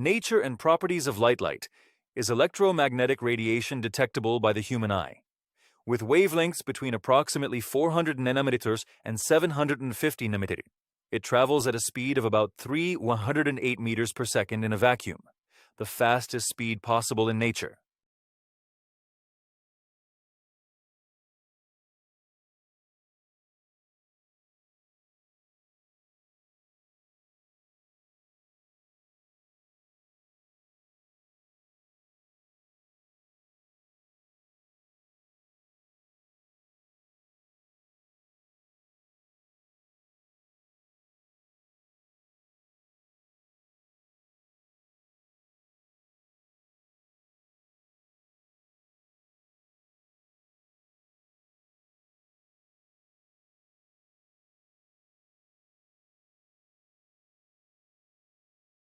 Nature and properties of light is electromagnetic radiation detectable by the human eye. With wavelengths between approximately 400 nanometers and 750 nanometers, it travels at a speed of about 108 meters per second in a vacuum, the fastest speed possible in nature.